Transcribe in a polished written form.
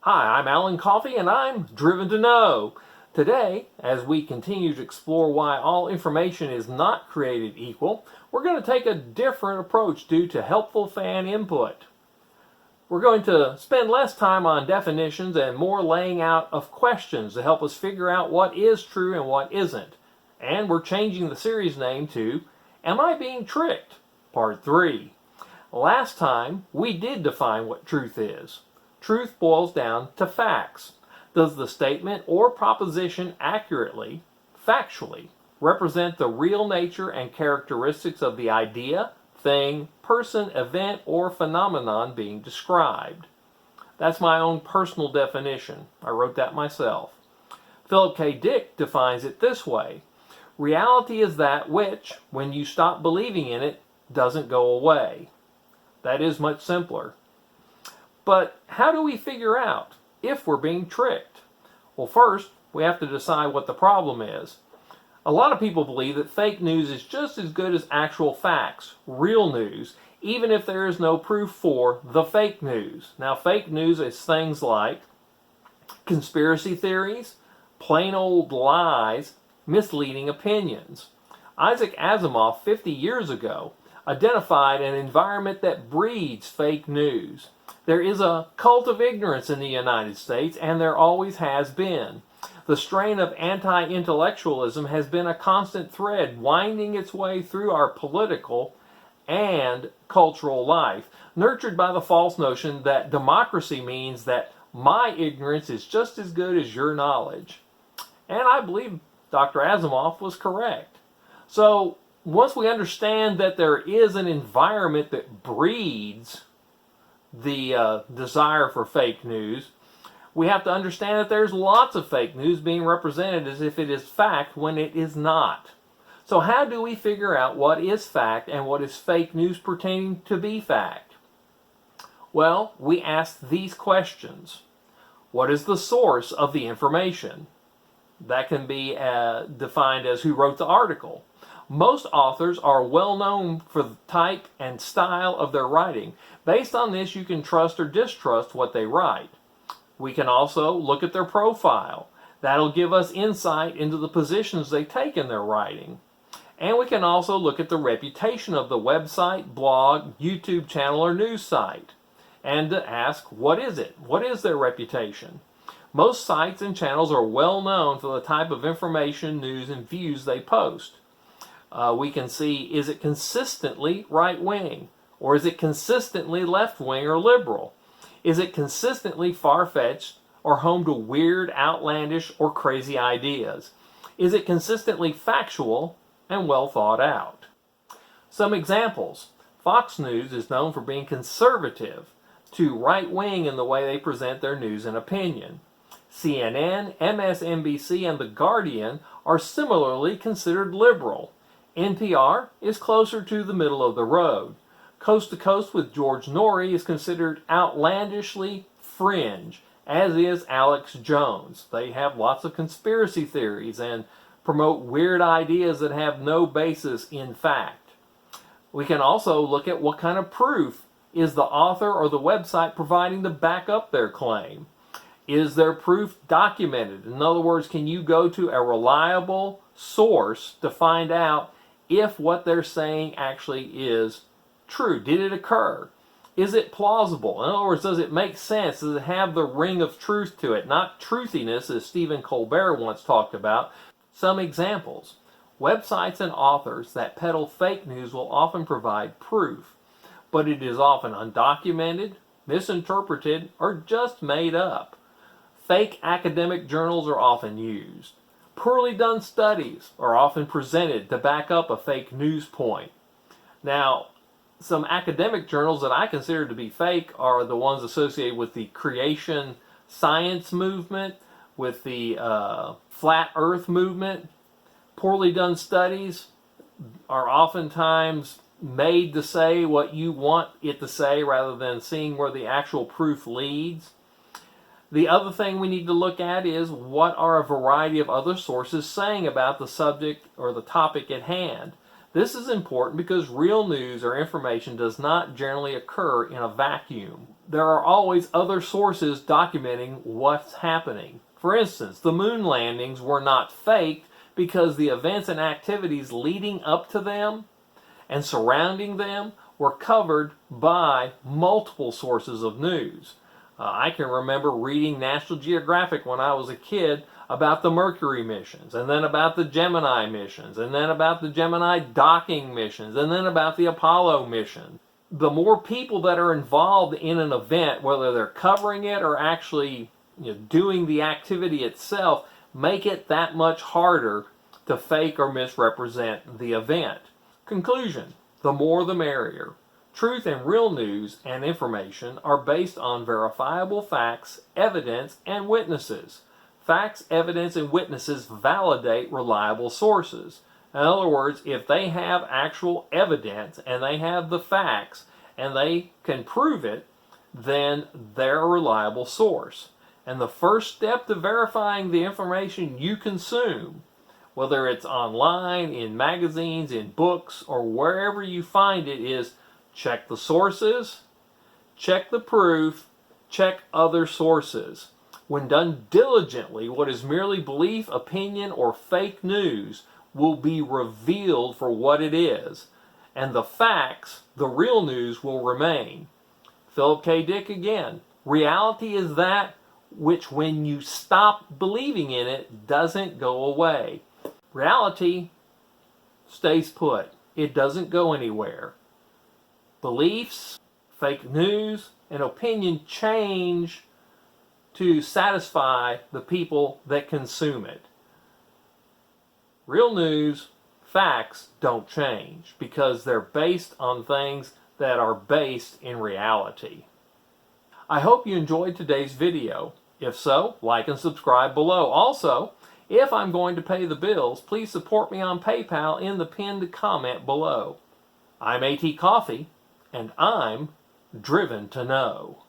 Hi, I'm Alan Coffey and I'm driven to know. Today, as we continue to explore why all information is not created equal, we're going to take a different approach due to helpful fan input. We're going to spend less time on definitions and more laying out of questions to help us figure out what is true and what isn't. And we're changing the series name to Am I Being Tricked? Part 3. Last time, we did define what truth is. Truth boils down to facts. Does the statement or proposition accurately, factually, represent the real nature and characteristics of the idea, thing, person, event, or phenomenon being described? That's my own personal definition. I wrote that myself. Philip K. Dick defines it this way. Reality is that which, when you stop believing in it, doesn't go away. That is much simpler. But how do we figure out if we're being tricked? Well, first, we have to decide what the problem is. A lot of people believe that fake news is just as good as actual facts, real news, even if there is no proof for the fake news. Now, fake news is things like conspiracy theories, plain old lies, misleading opinions. Isaac Asimov, 50 years ago, identified an environment that breeds fake news. There is a cult of ignorance in the United States, and there always has been. The strain of anti-intellectualism has been a constant thread winding its way through our political and cultural life, nurtured by the false notion that democracy means that my ignorance is just as good as your knowledge. And I believe Dr. Asimov was correct. So, once we understand that there is an environment that breeds the desire for fake news, we have to understand that there's lots of fake news being represented as if it is fact when it is not. So how do we figure out what is fact and what is fake news pertaining to be fact? Well, we ask these questions. What is the source of the information? That can be defined as who wrote the article. Most authors are well known for the type and style of their writing. Based on this, you can trust or distrust what they write. We can also look at their profile. That'll give us insight into the positions they take in their writing. And we can also look at the reputation of the website, blog, YouTube channel, or news site. And to ask, what is it? What is their reputation? Most sites and channels are well known for the type of information, news, and views they post. We can see, is it consistently right-wing? Or is it consistently left-wing or liberal? Is it consistently far-fetched or home to weird, outlandish, or crazy ideas? Is it consistently factual and well thought out? Some examples. Fox News is known for being conservative to right-wing in the way they present their news and opinion. CNN, MSNBC, and The Guardian are similarly considered liberal. NPR is closer to the middle of the road. Coast to Coast with George Norrie is considered outlandishly fringe, as is Alex Jones. They have lots of conspiracy theories and promote weird ideas that have no basis in fact. We can also look at what kind of proof is the author or the website providing to back up their claim. Is their proof documented? In other words, can you go to a reliable source to find out if what they're saying actually is true? Did it occur? Is it plausible? In other words, does it make sense? Does it have the ring of truth to it? Not truthiness, as Stephen Colbert once talked about. Some examples. Websites and authors that peddle fake news will often provide proof, but it is often undocumented, misinterpreted, or just made up. Fake academic journals are often used. Poorly done studies are often presented to back up a fake news point. Now, some academic journals that I consider to be fake are the ones associated with the creation science movement, with the flat earth movement. Poorly done studies are oftentimes made to say what you want it to say rather than seeing where the actual proof leads. The other thing we need to look at is what are a variety of other sources saying about the subject or the topic at hand. This is important because real news or information does not generally occur in a vacuum. there are always other sources documenting what's happening. For instance, the moon landings were not faked because the events and activities leading up to them and surrounding them were covered by multiple sources of news. I can remember reading National Geographic when I was a kid about the Mercury missions, and then about the Gemini missions, and then about the Gemini docking missions, and then about the Apollo mission. The more people that are involved in an event, whether they're covering it or actually doing the activity itself, make it that much harder to fake or misrepresent the event. Conclusion: the more the merrier. Truth and real news and information are based on verifiable facts, evidence, and witnesses. Facts, evidence, and witnesses validate reliable sources. In other words, if they have actual evidence and they have the facts and they can prove it, then they're a reliable source. And the first step to verifying the information you consume, whether it's online, in magazines, in books, or wherever you find it, is check the sources, check the proof, check other sources. When done diligently, what is merely belief, opinion, or fake news will be revealed for what it is, and the facts, the real news, will remain. Philip K. Dick again. Reality is that which, when you stop believing in it, doesn't go away. Reality stays put. It doesn't go anywhere. Beliefs, fake news, and opinion change to satisfy the people that consume it. Real news, facts don't change because they're based on things that are based in reality. I hope you enjoyed today's video. If so, like and subscribe below. Also, if I'm going to pay the bills, please support me on PayPal in the pinned comment below. I'm A.T. Coffee, and I'm driven to know.